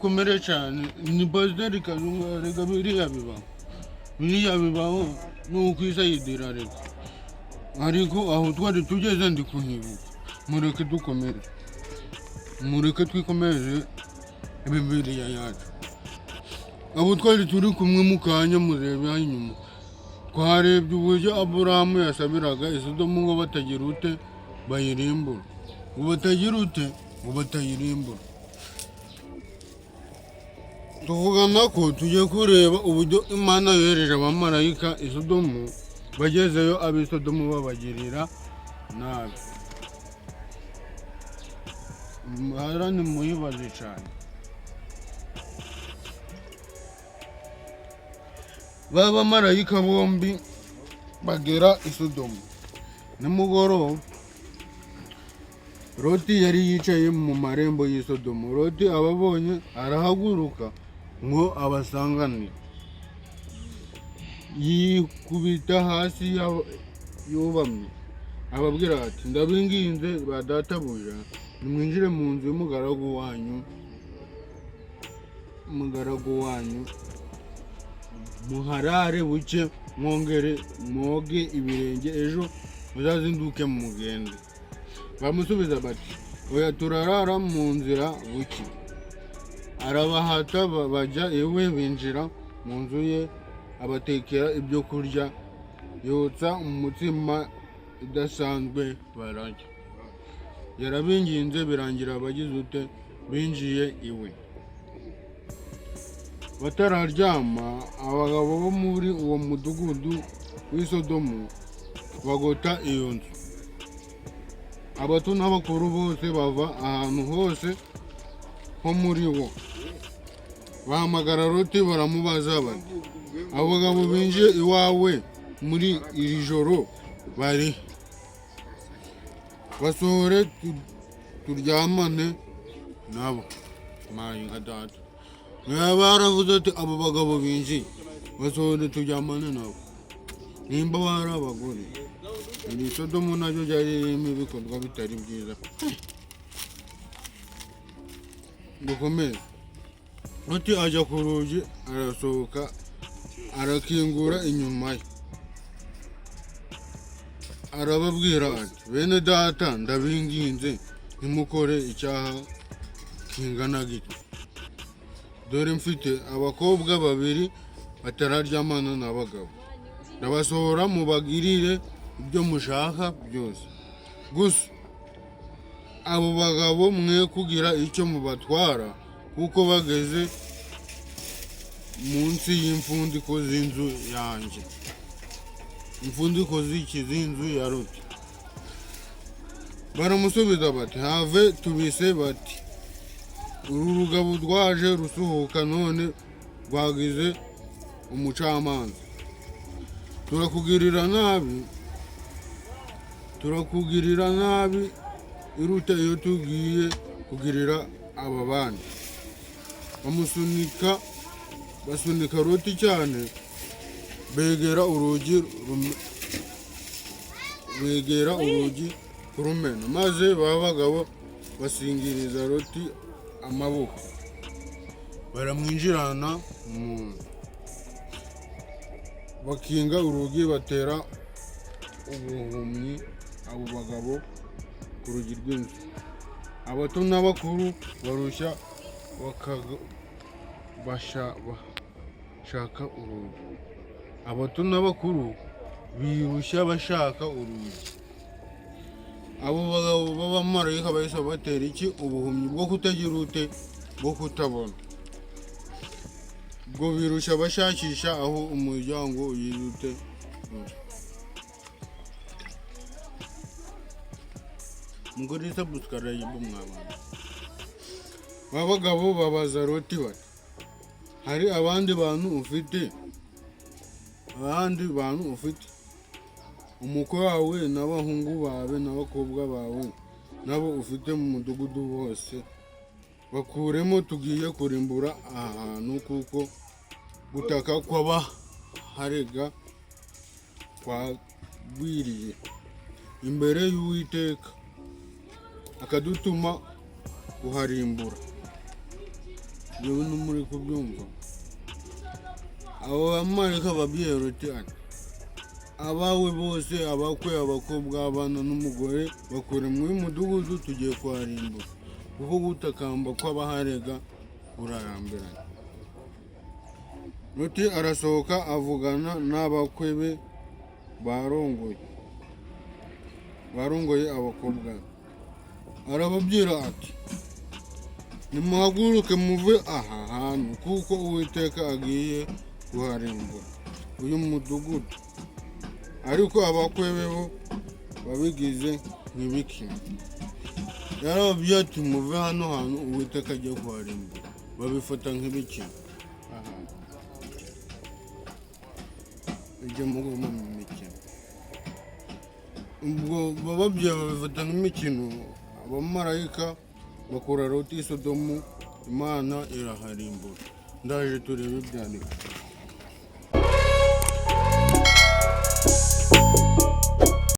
bikomere cyane ni pasiteri kazungu reka biriya bibaho ni ukwisayidira reka ariko aho twari tugeze ndi kuhibuka mureke dukomere mureke twikomereze bibiliya yacu abo twari turi kumwe mu kanya murebe aho inyuma twarebye uburyo aburahamu yasabiraga isodomu ngo batagira ute bayirimbura ngo batagira ute ngo batayirimbura tuvugana ko tugiye kureba uburyo imana yohereje abamarayika isodomu bagezeyo ab'isodomu babagirira nabi hara ni muyibaze cyane ba bamarayika bombi bagera isodomu nimugoroba Loti yari yicaye mu marembo y'isodomu Loti ababonye arahaguruka ngo abasanganire yikubita hasi yubamye ababwira ati ndabinginze ba databuja nimwinjire mu nzu y'umugaragu wanyu muharare buke mwongere mwoge ibirenge ejo muzazinduke mu mugende bamusubiza bati oya turarara mu nzira buke arabahata bajya iwe binjira mu nzu ye abatekera ibyo kurya yotsa umutsima idasanzwe bararya yarabinginze birangira abagize ute binjiye iwe batararyama abagabo bo muri uwo mudugudu w'isodomu bagota iyo nzu abato n'abakuru bose bava ahantu hose ho muri wo bahamagara Loti baramubaza bati abagabo binjiye iwawe muri iri joro bari basohore turyamane nabo mayi nka data baravuze ati abo bagabo binjiye basohore turyamane nabo nimba bari abagore iri sodomu naryo ryari ririmo ibikorwa bitari byiza dukomeze Loti ajya ku rugi arasohoka arakingura inyuma ye arababwira ati bene data ndabinginze ntimukore icyaha kingana gito dore mfite abakobwa babiri batararyamana n'abagabo ndabasohora mubagirire ibyo mushaka byose gusa abo bagabo mwe kugira icyo mubatwara kuko bageze munsi y'imfundiko z'inzu yanjye imfundiko z'inzu ya Loti baramusubiza bati have tubise bati uru rugabo rwaje rusuhuka none rwagize umucamanza turakugirira nabi iruta iyo tugiye kugirira aba bandi basunika Loti cyane begera urugi kurumena maze ba bagabo basingiriza Loti amaboko baramwinjirana mu nzu bakinga urugi batera ubuhumyi abo bagabo ku rugi rw'inzu abato n'abakuru barushya bashaka urugi abato n'abakuru birushya bashaka urugi abo bagabo b'abamarayika bahise batera iki ubuhumyi bwo kutagira ute bwo kutabona bwo birushya bashakisha aho umuryango yirute mugore sabutskara yibo mwabana babagabo babaza Loti bati hari abandi bantu ufite umukwe wawe n'abahungu bawe n'abakobwa bawe nabo ufite mu mudugudu wose bakuremo tugiye kurimbura ahantu kuko gutaka kw'abaharega kwagwiriye imbere y'Uwiteka akadutuma kuharimbura yewe n'umuri kubyumva abo bamarayika babyiherutse abawe bose abakwe abakobwa abana n'umugore bakore mu mudugudu tugiye kwarimbura kuko gutakamba kw'abaharega urarambirana Ruti arasohoka avugana n'abakwe be barongoye abakobwa arababwira ati nimuhaguruke muve aha hantu kuko Uwiteka agiye kuharimbura uyu mudugudu ariko abakwe be bo babigize nk'ibikina yarababwiye ati muve hano hantu Uwiteka agiye kuharimbura babifata nk'ibikina ibyo mugomba mu mikino ubwo bababwiye babifata nk'imikino abamarayika bakura Loti i Sodomu Imana iraharimbura ndaje turebe ibyandiko